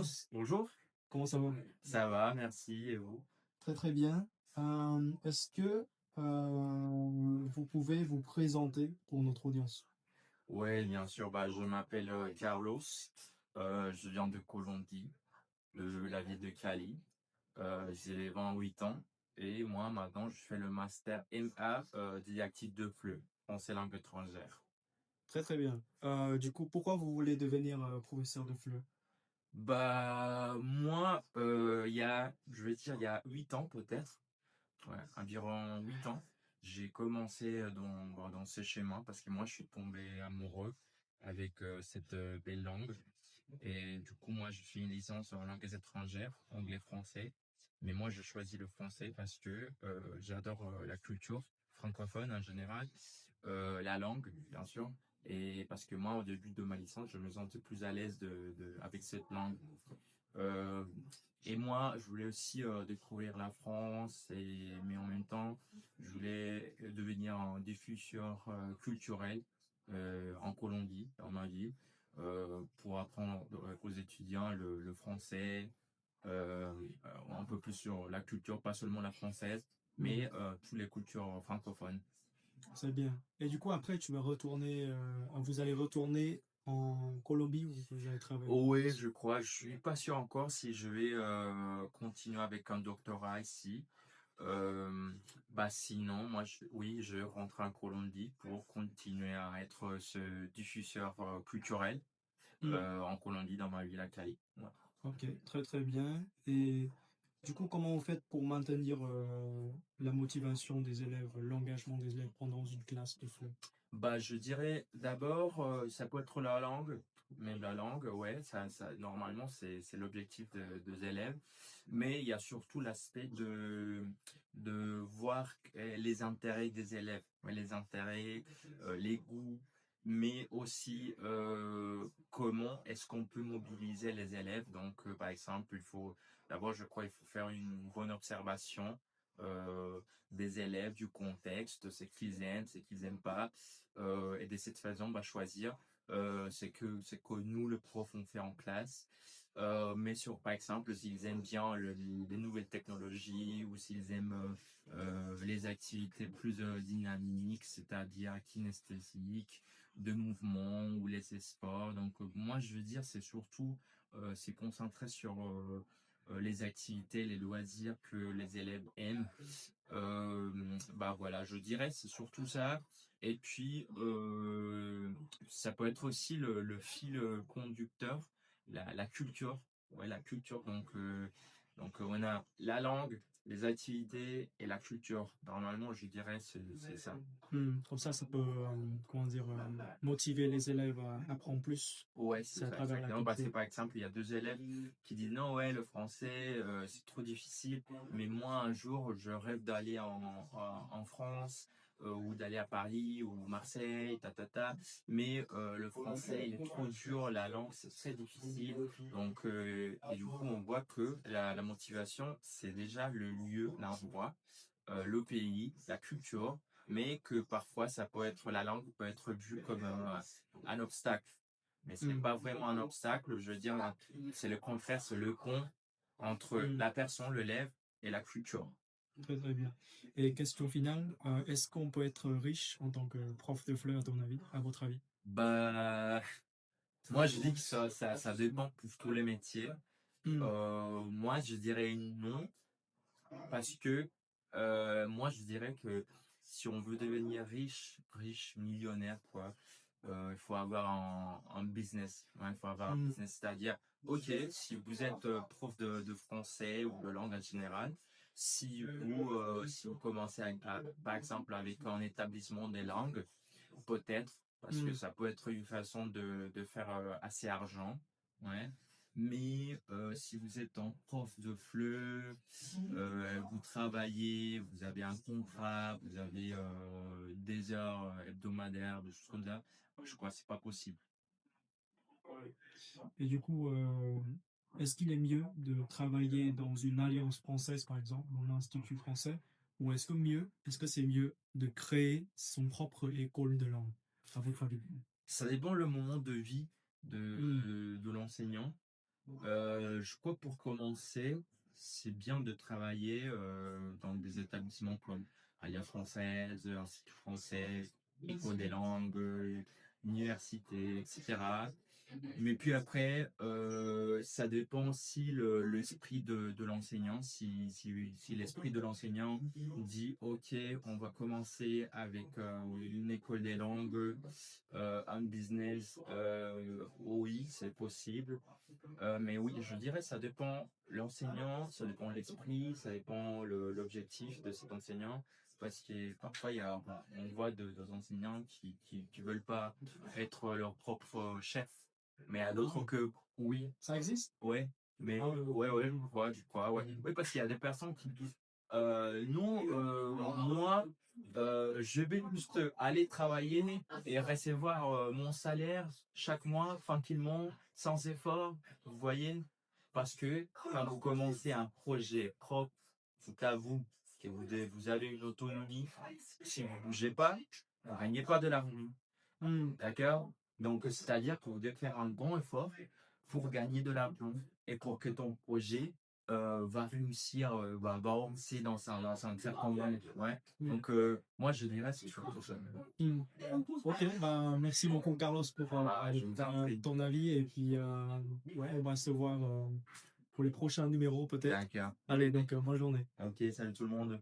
Carlos, bonjour. Comment ça va? Ça va, merci. Et vous? Très très bien. Est-ce que vous pouvez vous présenter pour notre audience? Oui, bien sûr. Bah, je m'appelle Carlos. Je viens de Colombie, de la ville de Cali. J'ai 28 ans. Et moi, maintenant, je fais le master MA didactique de FLE, français langue étrangère. Très très bien. Du coup, pourquoi vous voulez devenir professeur de FLE? Bah, moi, je vais dire, il y a 8 ans peut-être. Ouais, environ 8 ans, j'ai commencé dans ce schéma parce que moi, je suis tombé amoureux avec cette belle langue. Et du coup, moi, je fais une licence en langues étrangères, anglais-français. Mais moi, je choisis le français parce que j'adore la culture francophone en général, la langue, bien sûr. Et parce que moi, au début de ma licence, je me sentais plus à l'aise avec cette langue. Euh, et moi, je voulais aussi découvrir la France, mais en même temps, je voulais devenir un diffuseur culturel en Colombie, dans ma ville, pour apprendre aux étudiants le français, un peu plus sur la culture, pas seulement la française, Mhm. mais toutes les cultures francophones. C'est bien. Et du coup, après, vous allez retourner en Colombie où vous allez travailler. Oh oui, je crois. Je suis pas sûr encore si je vais continuer avec un doctorat ici. Euh, Bah sinon, oui, je rentre en Colombie pour continuer à être ce diffuseur culturel Mhm. en Colombie, dans ma ville à Cali. Ouais. Ok, très très bien. Et du coup, comment vous faites pour maintenir la motivation des élèves, l'engagement des élèves pendant une classe de FLE? Bah, je dirais d'abord, ça peut être la langue, mais la langue, ouais, normalement, c'est l'objectif des élèves. Mais il y a surtout l'aspect de voir les intérêts des élèves, ouais, les intérêts, les goûts, mais aussi comment est-ce qu'on peut mobiliser les élèves. Donc, par exemple, d'abord, je crois, il faut faire une bonne observation. euh, des élèves, du contexte, ce qu'ils aiment, ce qu'ils n'aiment pas, et de cette façon, bah, choisir c'est que nous, le prof, on fait en classe. Mais par exemple, s'ils aiment bien les nouvelles technologies ou s'ils aiment les activités plus dynamiques, c'est-à-dire kinesthésiques, de mouvement ou les sports. Donc, moi, je veux dire, c'est surtout c'est concentré sur les activités, les loisirs que les élèves aiment. Euh, Bah voilà, je dirais c'est surtout ça. Et puis ça peut être aussi le fil conducteur, la culture. Ouais, la culture. Donc on a la langue, les activités et la culture. Normalement, je dirais c'est ça. Comme ça peut, comment dire, motiver les élèves à apprendre plus. Ouais, c'est C'est à ça, travers la exactement. Parce que culture. par exemple, il y a deux élèves qui disent non, ouais, le français, c'est trop difficile. Mais moi, un jour, je rêve d'aller en France ou d'aller à Paris ou Marseille, ta. Mais le français, il est trop dur, la langue, c'est très difficile. Donc, et du coup, on voit que la motivation, c'est déjà le lieu, l'endroit, le pays, la culture, mais que parfois, la langue peut être vue comme un obstacle. Mais ce n'est Hmm, pas vraiment un obstacle, je veux dire, c'est le contraire, c'est le pont entre hmm, la personne, l'élève et la culture. Très très bien. Et question finale, est-ce qu'on peut être riche en tant que prof de FLE à votre avis? Bah, moi, je dis que ça dépend pour tous les métiers. Hmm, Moi, je dirais non, parce que moi, je dirais que si on veut devenir riche, millionnaire, quoi, il faut avoir un business. Ouais, il faut avoir un hmm, business, c'est-à-dire, ok, si vous êtes prof de français ou de langue en général, si vous commencez par exemple avec un établissement des langues, peut-être, parce que hmm. ça peut être une façon de faire assez argent, ouais. Mais si vous êtes un prof de FLE, vous travaillez, vous avez un contrat, vous avez des heures hebdomadaires, des choses comme ça, je crois que c'est pas possible. Et du coup, est-ce qu'il est mieux de travailler dans une alliance française, par exemple, dans l'Institut français, ou est-ce que c'est mieux de créer son propre école de langue, à votre avis? Ça dépend le moment de vie Hmm, de l'enseignant. Je crois pour commencer, c'est bien de travailler dans des établissements comme Alliance française, Institut français, École des langues, université, etc. Mais puis après, ça dépend si l'esprit de l'enseignant, si l'esprit de l'enseignant dit, OK, on va commencer avec une école des langues, un business, oui, c'est possible. Mais oui, je dirais ça dépend l'enseignant, ça dépend l'esprit, ça dépend l'objectif de cet enseignant. Parce que parfois, on voit des enseignants qui veulent pas être leur propre chef. Mais à d'autres que oui, Ça existe? ouais, mais Ah ouais. ouais, je crois, ouais. Oui, parce qu'il y a des personnes qui disent, non, moi, je vais juste aller travailler et recevoir mon salaire chaque mois tranquillement, sans effort, vous voyez? Parce que quand vous commencez un projet propre, c'est à vous, que vous avez une autonomie. Si vous bougez pas, vous gagnez pas de l'argent. D'accord? Donc, c'est-à-dire que vous devez faire un grand effort pour gagner de l'argent et pour que ton projet va réussir, va avancer dans un certain moment. Ouais. Donc, moi, je dirais c'est surtout ça. Hmm. Ok, ben, merci beaucoup Carlos pour Je vous en prie. ton avis et puis ouais, on va se voir pour les prochains numéros peut-être. D'accord. Allez, donc bonne journée. Ok, salut tout le monde.